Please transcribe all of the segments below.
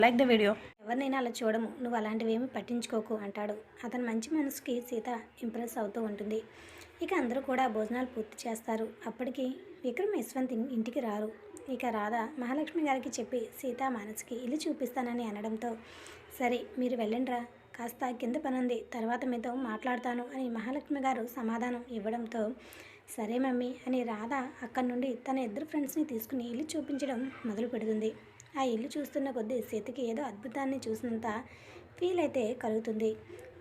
Like the video. ఎవరినైనా అలా చూడము, నువ్వు అలాంటివి ఏమి పట్టించుకోకు అంటాడు. అతని మంచి మనసుకి సీత ఇంప్రెస్ అవుతూ ఉంటుంది. ఇక అందరూ కూడా భోజనాలు పూర్తి చేస్తారు. అప్పటికి విక్రమ్ యశ్వంత్ ఇంటికి రారు. ఇక రాధ మహాలక్ష్మి గారికి చెప్పి సీత మనసుకి ఇల్లు చూపిస్తానని అనడంతో, సరే మీరు వెళ్ళండిరా, కాస్త కింద పనుంది, తర్వాత మీతో మాట్లాడతాను అని మహాలక్ష్మి గారు సమాధానం ఇవ్వడంతో, సరే మమ్మీ అని రాధ అక్కడి నుండి తన ఇద్దరు ఫ్రెండ్స్ని తీసుకుని ఇల్లు చూపించడం మొదలు పెడుతుంది. ఆ ఇల్లు చూస్తున్న కొద్దీ సీతకి ఏదో అద్భుతాన్ని చూసినంత ఫీల్ అయితే కలుగుతుంది.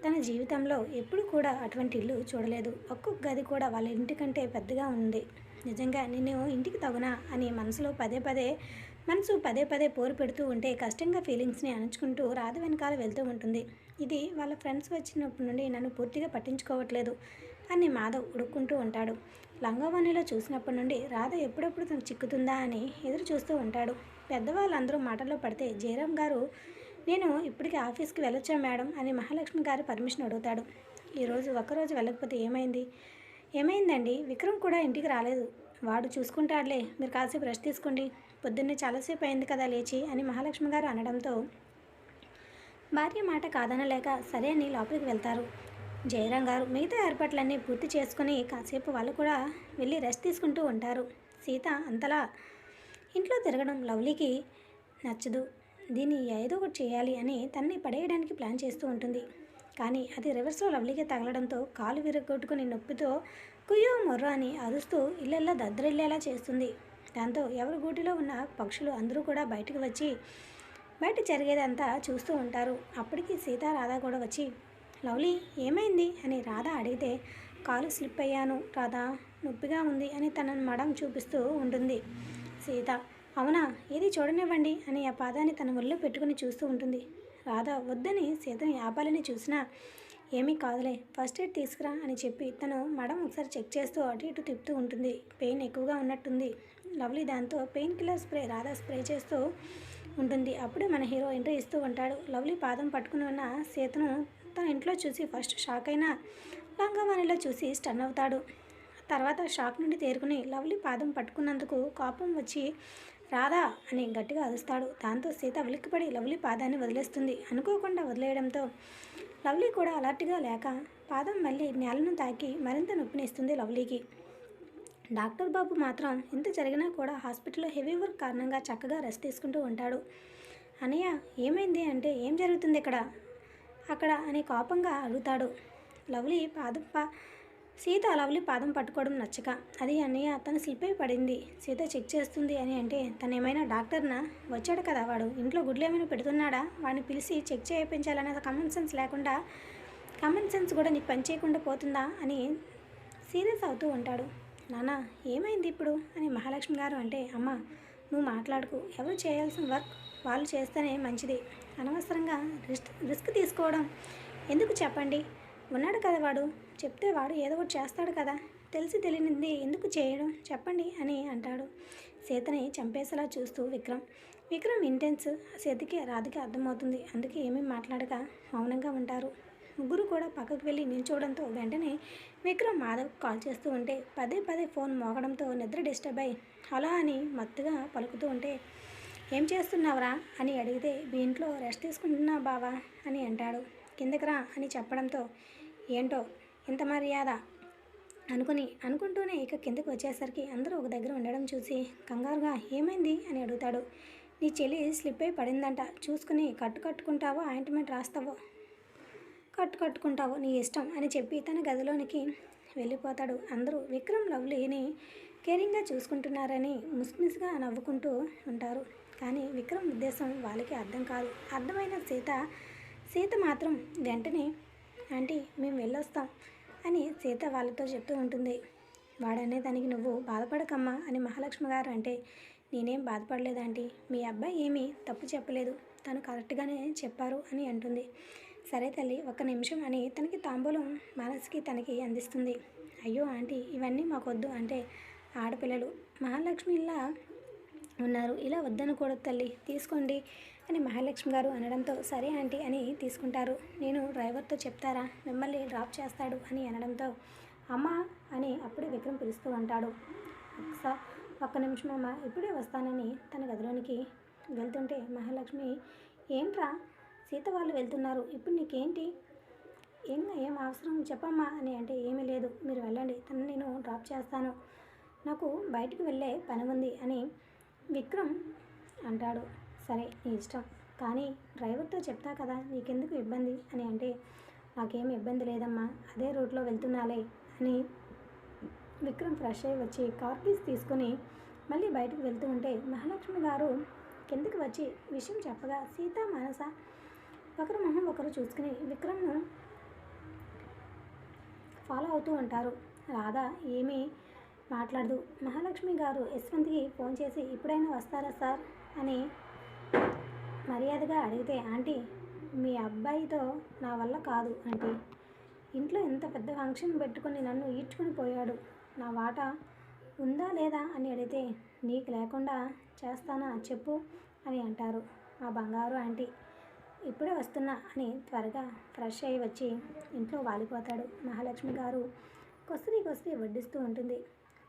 తన జీవితంలో ఎప్పుడు కూడా అటువంటి ఇల్లు చూడలేదు. ఒక్కొక్క గది కూడా వాళ్ళ ఇంటికంటే పెద్దగా ఉంది. నిజంగా నేను ఇంటికి తగునా అని మనసు పదే పదే పోరు పెడుతూ ఉంటే కష్టంగా ఫీలింగ్స్ని అణుచుకుంటూ రాధ వెనకాల వెళ్తూ ఉంటుంది. ఇది వాళ్ళ ఫ్రెండ్స్ వచ్చినప్పటి నుండి నన్ను పూర్తిగా పట్టించుకోవట్లేదు అని మాధవ్ ఉడుక్కుంటూ ఉంటాడు. లంగావణిలో చూసినప్పటి నుండి రాధ ఎప్పుడెప్పుడు తను చిక్కుతుందా అని ఎదురు చూస్తూ ఉంటాడు. పెద్దవాళ్ళందరూ మాటల్లో పడితే జయరాం గారు, నేను ఇప్పటికి ఆఫీస్కి వెళ్ళొచ్చా మేడం అని మహాలక్ష్మి గారు పర్మిషన్ అడుగుతాడు. ఈరోజు ఒక్కరోజు వెళ్ళకపోతే ఏమైందండి, విక్రమ్ కూడా ఇంటికి రాలేదు, వాడు చూసుకుంటాడులే, మీరు కాసేపు రెస్ట్ తీసుకోండి, పొద్దున్నే చాలాసేపు అయింది కదా లేచి అని మహాలక్ష్మి గారు అనడంతో భార్య మాట కాదనలేక సరే అని లోపలికి వెళ్తారు. జయరాం గారు మిగతా ఏర్పాట్లన్నీ పూర్తి చేసుకుని కాసేపు వాళ్ళు కూడా వెళ్ళి రెస్ట్ తీసుకుంటూ ఉంటారు. సీత అంతలా ఇంట్లో తిరగడం లవ్లీకి నచ్చదు. దీన్ని ఏదో ఒకటి చేయాలి అని తన్ని పడేయడానికి ప్లాన్ చేస్తూ ఉంటుంది. కానీ అది రివర్స్లో లవ్లీకి తగలడంతో కాలు విరగొట్టుకుని నొప్పితో కుయ్యో మొర్ర అని అరుస్తూ ఇళ్ళల్లో దద్దరిల్లేలా చేస్తుంది. దాంతో ఎవరి గూటిలో ఉన్న పక్షులు అందరూ కూడా బయటకు వచ్చి బయట జరిగేదంతా చూస్తూ ఉంటారు. అప్పటికి సీత రాధ కూడా వచ్చి, లవ్లీ ఏమైంది అని రాధ అడిగితే, కాలు స్లిప్ అయ్యాను రాధా, నొప్పిగా ఉంది అని తన మడం చూపిస్తూ ఉంటుంది. సీత, అవునా, ఏది చూడనివ్వండి అని ఆ పాదాన్ని తన ఒళ్ళో పెట్టుకుని చూస్తూ ఉంటుంది. రాధ వద్దని సీతని ఆపాలని చూసినా, ఏమీ కాదులే, ఫస్ట్ ఎయిడ్ తీసుకురా అని చెప్పి తను మడం ఒకసారి చెక్ చేస్తూ అటు ఇటు తిప్పుతూ ఉంటుంది. పెయిన్ ఎక్కువగా ఉన్నట్టుంది. లవ్లీ దాంతో pain killer spray Radha spray చేస్తూ ఉంటుంది. అప్పుడే మన హీరో ఎంట్రీ ఇస్తూ ఉంటాడు. లవ్లీ పాదం పట్టుకుని ఉన్న సీతను తన ఇంట్లో చూసి ఫస్ట్ షాక్ అయినా లంగావాణిలో చూసి స్టన్ అవుతాడు. తర్వాత షాక్ నుండి తేరుకుని లవ్లీ పాదం పట్టుకున్నందుకు కోపం వచ్చి రాధా అని గట్టిగా అరుస్తాడు. దాంతో సీత ఉలిక్కిపడి లవ్లీ పాదాన్ని వదిలేస్తుంది. అనుకోకుండా వదిలేయడంతో లవ్లీ కూడా అలర్ట్గా లేక పాదం మళ్ళీ నేలను తాకి మరింత నొప్పినిస్తుంది లవ్లీకి. డాక్టర్ బాబు మాత్రం ఇంత జరిగినా కూడా హాస్పిటల్లో హెవీ వర్క్ కారణంగా చక్కగా రెస్ట్ తీసుకుంటూ ఉంటాడు. అనయ్య ఏమైంది అంటే, ఏం జరుగుతుంది అక్కడ అని కోపంగా అడుగుతాడు. సీత లవ్లీ పాదం పట్టుకోవడం నచ్చక, అది అన్నయ్య తను స్లిప్ అయి పడింది, సీత చెక్ చేస్తుంది అని అంటే, తను ఏమైనా డాక్టర్నా, వచ్చాడు కదా వాడు, ఇంట్లో గుడ్లు ఏమైనా పెడుతున్నాడా, వాడిని పిలిచి చెక్ చేయించాలనే కామన్ సెన్స్ కూడా నీకు పని చేయకుండా పోతుందా అని సీరియస్ అవుతూ ఉంటాడు. నాన్న ఏమైంది ఇప్పుడు అని మహాలక్ష్మి గారు అంటే, అమ్మ నువ్వు మాట్లాడుకు, ఎవరు చేయాల్సిన వర్క్ వాళ్ళు చేస్తేనే మంచిది, అనవసరంగా రిస్క్ తీసుకోవడం ఎందుకు చెప్పండి, ఉన్నాడు కదా వాడు, చెప్తే వాడు ఏదో ఒకటి చేస్తాడు కదా, తెలిసి తెలియనిది ఎందుకు చేయడం చెప్పండి అని అంటాడు. సీతని చంపేసేలా చూస్తూ విక్రమ్ ఇంటెన్స్ సీతకి రాధకి అర్థమవుతుంది. అందుకే ఏమీ మాట్లాడక మౌనంగా ఉంటారు. ముగ్గురు కూడా పక్కకు వెళ్ళి నిల్చోవడంతో వెంటనే విక్రమ్ మాధవ్ కాల్ చేస్తూ ఉంటే పదే ఫోన్ మోగడంతో నిద్ర డిస్టర్బ్ అయి హలో అని మత్తుగా పలుకుతూ ఉంటే, ఏం చేస్తున్నావురా అని అడిగితే, మీ ఇంట్లో రెస్ట్ తీసుకుంటున్నా బావా అని అంటాడు. కిందకి రా అని చెప్పడంతో, ఏంటో ఇంత మర్యాద అనుకుంటూనే ఇక కిందకి వచ్చేసరికి అందరూ ఒక దగ్గర ఉండడం చూసి కంగారుగా ఏమైంది అని అడుగుతాడు. నీ చెల్లి స్లిప్ అయి పడిందంట, చూసుకుని కట్టుకుంటావో ఆయింట్మెంట్ రాస్తావో కట్టుకుంటావో నీ ఇష్టం అని చెప్పి తన గదిలోనికి వెళ్ళిపోతాడు. అందరూ విక్రమ్ లవ్లీని కేరింగ్గా చూసుకుంటున్నారని ముసిముసిగా నవ్వుకుంటూ ఉంటారు. కానీ విక్రమ్ ఉద్దేశం వాళ్ళకి అర్థం కాదు. అర్థమైన సీత మాత్రం వెంటనే, ఆంటీ మేము వెళ్ళొస్తాం అని సీత వాళ్ళతో చెప్తూ ఉంటుంది. వాడనే దానికి నువ్వు బాధపడకమ్మా అని మహాలక్ష్మి గారు అంటే, నేనేం బాధపడలేదు ఆంటీ, మీ అబ్బాయి ఏమీ తప్పు చెప్పలేదు, తను కరెక్ట్గానే చెప్పారు అని అంటుంది. సరే తల్లి ఒక్క నిమిషం అని తనకి తాంబూలం మనసుకి తనకి అందిస్తుంది. అయ్యో ఆంటీ ఇవన్నీ మాకొద్దు అంటే, ఆడపిల్లలు మహాలక్ష్మిలా ఉన్నారు, ఇలా వద్దనకూడదు తల్లి, తీసుకోండి అని మహాలక్ష్మి గారు అనడంతో, సరే ఆంటీ అని తీసుకుంటారు. నేను డ్రైవర్తో చెప్తారా, మిమ్మల్ని డ్రాప్ చేస్తాడు అని అనడంతో, అమ్మా అని అప్పుడే విక్రమ్ పిలుస్తూ ఉంటాడు. ఒక్క నిమిషం అమ్మ, ఇప్పుడే వస్తానని తన గదిలోనికి వెళ్తుంటే మహాలక్ష్మి ఏంట్రా, సీత వాళ్ళు వెళ్తున్నారు, ఇప్పుడు నీకేంటి? ఏం అవసరం చెప్పమ్మా అని అంటే, ఏమీ లేదు, మీరు వెళ్ళండి, తను నేను డ్రాప్ చేస్తాను, నాకు బయటికి వెళ్ళే పని ఉంది అని విక్రమ్ అంటాడు. సరే నీ ఇష్టం, కానీ డ్రైవర్తో చెప్తా కదా, నీకెందుకు ఇబ్బంది అని అంటే, నాకేం ఇబ్బంది లేదమ్మా, అదే రూట్లో వెళ్తున్నాలే అని విక్రమ్ ఫ్రెష్ అయ్యి వచ్చి కార్ కీస్ తీసుకుని మళ్ళీ బయటకు వెళ్తూ ఉంటే మహాలక్ష్మి గారు కిందకి వచ్చి విషయం చెప్పగా సీత మానస ఒకరు మొహం ఒకరు చూసుకుని విక్రమ్ను ఫాలో అవుతూ ఉంటారు. రాధ ఏమీ మాట్లాడదు. మహాలక్ష్మి గారు యశ్వంత్కి ఫోన్ చేసి ఇప్పుడైనా వస్తారా సార్ అని మర్యాదగా అడిగితే, ఆంటీ మీ అబ్బాయితో నా వల్ల కాదు ఆంటీ, ఇంట్లో ఇంత పెద్ద ఫంక్షన్ పెట్టుకుని నన్ను ఈడ్చుకుని పోయాడు, నా వాటా ఉందా లేదా అని అడిగితే, నీకు లేకుండా చేస్తానా చెప్పు అని అంటారు. మా బంగారు ఆంటీ ఇప్పుడే వస్తున్నా అని త్వరగా ఫ్రెష్ అయ్యి వచ్చి ఇంట్లో వాలిపోతాడు. మహాలక్ష్మి గారు కొసరి వడ్డిస్తూ ఉంటుంది.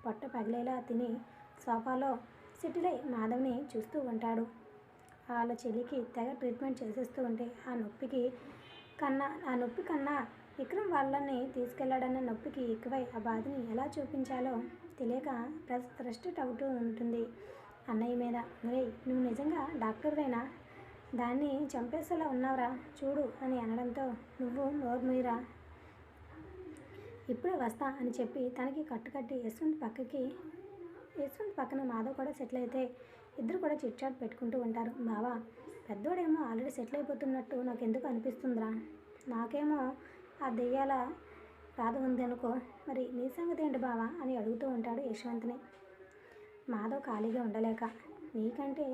పొట్ట పగిలేలా తిని సోఫాలో సెటిల్ అయి మాధవ్ని చూస్తూ ఉంటాడు. వాళ్ళ చెల్లికి తెగ ట్రీట్మెంట్ చేసేస్తూ ఉంటే ఆ నొప్పి కన్నా విక్రమ్ వాళ్ళని తీసుకెళ్లాడన్న నొప్పికి ఎక్కువై ఆ బాధని ఎలా చూపించాలో తెలియక ఫ్రస్ట్రేట్ అవుతూ ఉంటుంది అన్నయ్య మీద. ఒరేయ్, నువ్వు నిజంగా డాక్టర్వేనా? దాన్ని చంపేసేలా ఉన్నావురా చూడు అని అనడంతో, నువ్వు నోరు మూయరా, ఇప్పుడే వస్తా అని చెప్పి తనకి కట్టుకట్టి యశ్వంత్ పక్కన మాధవ్ కూడా సెటిల్ అయితే ఇద్దరు కూడా చిట్ చాట్ పెట్టుకుంటూ ఉంటారు. బావా, పెద్దోడేమో ఆల్రెడీ సెటిల్ అయిపోతున్నట్టు నాకు ఎందుకు అనిపిస్తుందిరా, నాకేమో ఆ దెయ్యాల బాధ ఉంది అనుకో, మరి నీ సంగతి ఏంటి బావా అని అడుగుతూ ఉంటాడు యశ్వంత్ని. మాధవ్ ఖాళీగా ఉండలేక, నీకంటే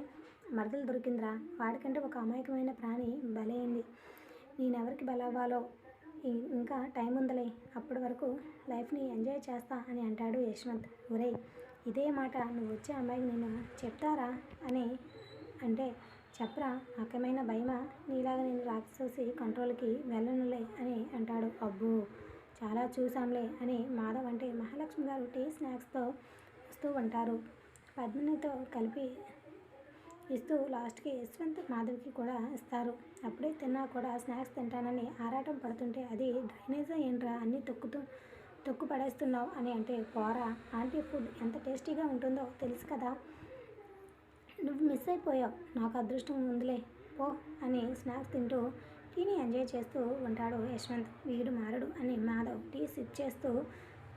మరదలు దొరికిందిరా, వాడికంటే ఒక అమాయకమైన ప్రాణి బలైంది, నేనెవరికి బలవ్వాలో ఇంకా టైం ఉందిలే, అప్పటి వరకు లైఫ్ని ఎంజాయ్ చేస్తా అని అంటాడు యశ్వంత్. ఒరేయ్, ఇదే మాట నువ్వు వచ్చే అమ్మాయికి నేను చెప్తారా అని అంటే, చెప్పరా, నాకేమైనా భయమా, నీలాగా నేను రాక్షసి కంట్రోల్కి వెళ్ళనులే అని అంటాడు. అబ్బో, చాలా చూసాంలే అని మాధవ్ అంటే మహాలక్ష్మి గారు టీ స్నాక్స్తో వస్తూ ఉంటారు. పద్మినితో కలిపి ఇస్తూ లాస్ట్కి యశ్వంత్ మాధవ్కి కూడా ఇస్తారు. అప్పుడే తిన్నా కూడా స్నాక్స్ తింటానని ఆరాటం పడుతుంటే, అది డ్రైనేజా ఏంట్రా అన్నీ తొక్కు పడేస్తున్నావు అని అంటే, పోరా, ఆంటీ ఫుడ్ ఎంత టేస్టీగా ఉంటుందో తెలుసు కదా, నువ్వు మిస్ అయిపోయావు, నాకు అదృష్టం ఉందిలే పో అని స్నాక్స్ తింటూ టీని ఎంజాయ్ చేస్తూ ఉంటాడు యశ్వంత్. వీడు మారడు అని మాధవ్ టీ సిప్ చేస్తూ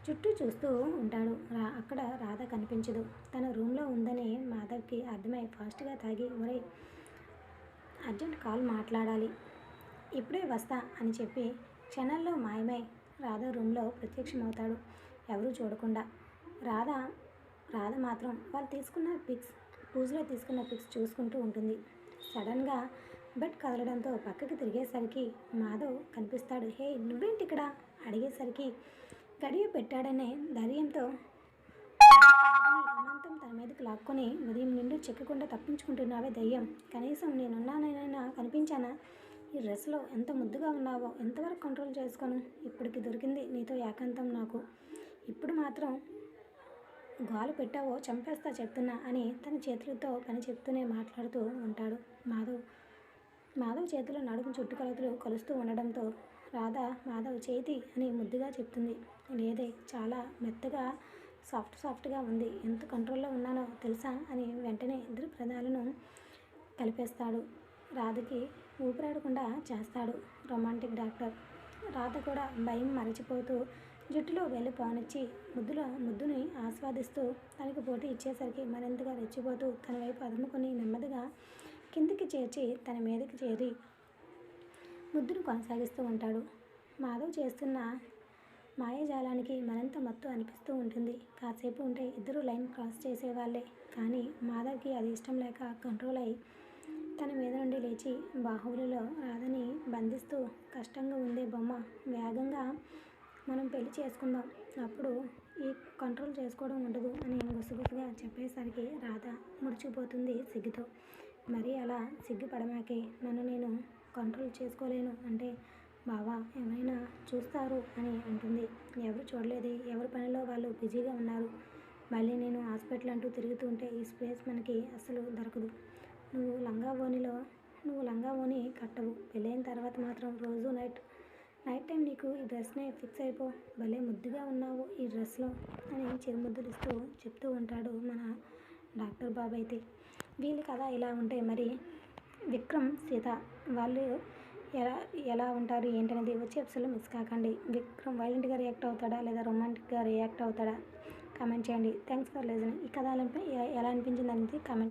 చుట్టూ చూస్తూ ఉంటాడు. అక్కడ రాధ కనిపించదు. తన రూమ్లో ఉందని మాధవ్కి అర్థమై ఫాస్ట్గా తాగి, ఒరేయ్, అర్జెంట్ కాల్ మాట్లాడాలి, ఇప్పుడే వస్తా అని చెప్పి క్షణాల్లో మాయమై రాధ రూమ్లో ప్రత్యక్షమవుతాడు. ఎవరూ చూడకుండా. రాధ మాత్రం పూజలో తీసుకున్న పిక్స్ చూసుకుంటూ ఉంటుంది. సడన్గా బెడ్ కదలడంతో పక్కకి తిరిగేసరికి మాధవ్ కనిపిస్తాడు. హే, నువ్వేంటి ఇక్కడ అడిగేసరికి గడియ పెట్టాడనే ధైర్యంతో అమాంతం తన మీదకి లాక్కొని, ఉదయం నిండు చెక్కకుండా తప్పించుకుంటున్నావే దయ్యం, కనీసం నేనున్నానైనా కనిపించానా, ఈ డ్రెస్లో ఎంత ముద్దుగా ఉన్నావో ఎంతవరకు కంట్రోల్ చేసుకోను, ఇప్పటికి దొరికింది నీతో ఏకాంతం నాకు, ఇప్పుడు మాత్రం గోల పెట్టావో చంపేస్తా చెప్తున్నా అని తన చేతులతో పని చెప్తూనే మాట్లాడుతూ ఉంటాడు మాధవ్ చేతిలో నడుము చుట్టుకొలతలు కలుస్తూ ఉండడంతో రాధ మాధవ్ చేతి అని ముద్దుగా చెప్తుంది. లేదే, చాలా మెత్తగా సాఫ్ట్గా ఉంది, ఎంత కంట్రోల్లో ఉన్నానో తెలుసా అని వెంటనే ఇద్దరు ప్రదాలను కలిపేస్తాడు. రాధకి ఊపిరాడకుండా చేస్తాడు రొమాంటిక్ డాక్టర్. రాధ కూడా భయం మరచిపోతూ జుట్టులో వెళ్ళి పోనిచ్చి ముద్దుని ఆస్వాదిస్తూ తనకి పోటీ ఇచ్చేసరికి మరింతగా రెచ్చిపోతూ తన వైపు అదుముకొని నెమ్మదిగా కిందికి చేర్చి తన మీదకి చేరి ముద్దును కొనసాగిస్తూ ఉంటాడు. మాధవ్ చేస్తున్న మాయాజాలానికి మరింత మత్తు అనిపిస్తూ ఉంటుంది. కాసేపు ఉంటే ఇద్దరు లైన్ క్రాస్ చేసేవాళ్ళే, కానీ మాధవ్కి అది ఇష్టం లేక కంట్రోల్ అయి తన మీద నుండి లేచి బాహువులలో రాధని బంధిస్తూ, కష్టంగా ఉందే బొమ్మ, వేగంగా మనం పెళ్లి చేసుకుందాం, అప్పుడు ఈ కంట్రోల్ చేసుకోవడం ఉండదు అని గుసగుసగా చెప్పేసరికి రాధ ముడిచిపోతుంది సిగ్గుతో. మరి అలా సిగ్గుపడమాకే, నన్ను నేను కంట్రోల్ చేసుకోలేను అంటే, బావా ఏమైనా చూస్తారు అని అంటుంది. ఎవరు చూడలేదే, ఎవరి పనిలో వాళ్ళు బిజీగా ఉన్నారు, మళ్ళీ నేను హాస్పిటల్ అంటూ తిరుగుతుంటే ఈ స్పేస్ మనకి అసలు దొరకదు, నువ్వు లంగా ఓణిలో నువ్వు లంగా ఓని కట్టవు. పెళ్ళైన తర్వాత మాత్రం రోజు నైట్ టైం నీకు ఈ డ్రెస్నే ఫిక్స్ అయిపో. భలే ముద్దుగా ఉన్నావు ఈ డ్రెస్లో అని చిరుముద్దులిస్తూ చెప్తూ ఉంటాడు మన డాక్టర్ బాబు అయితే. వీళ్ళ కథ ఇలా ఉంటే మరి విక్రమ్ సీత వాళ్ళు ఎలా ఎలా ఉంటారు ఏంటనేది వచ్చే ఎపిసోడ్లో మిస్ కాకండి. విక్రమ్ వైలెంట్గా రియాక్ట్ అవుతాడా లేదా రొమాంటిక్గా రియాక్ట్ అవుతాడా కామెంట్ చేయండి. Thanks for listening. ఈ కథ ఎలా అనిపించింది అనేది కామెంట్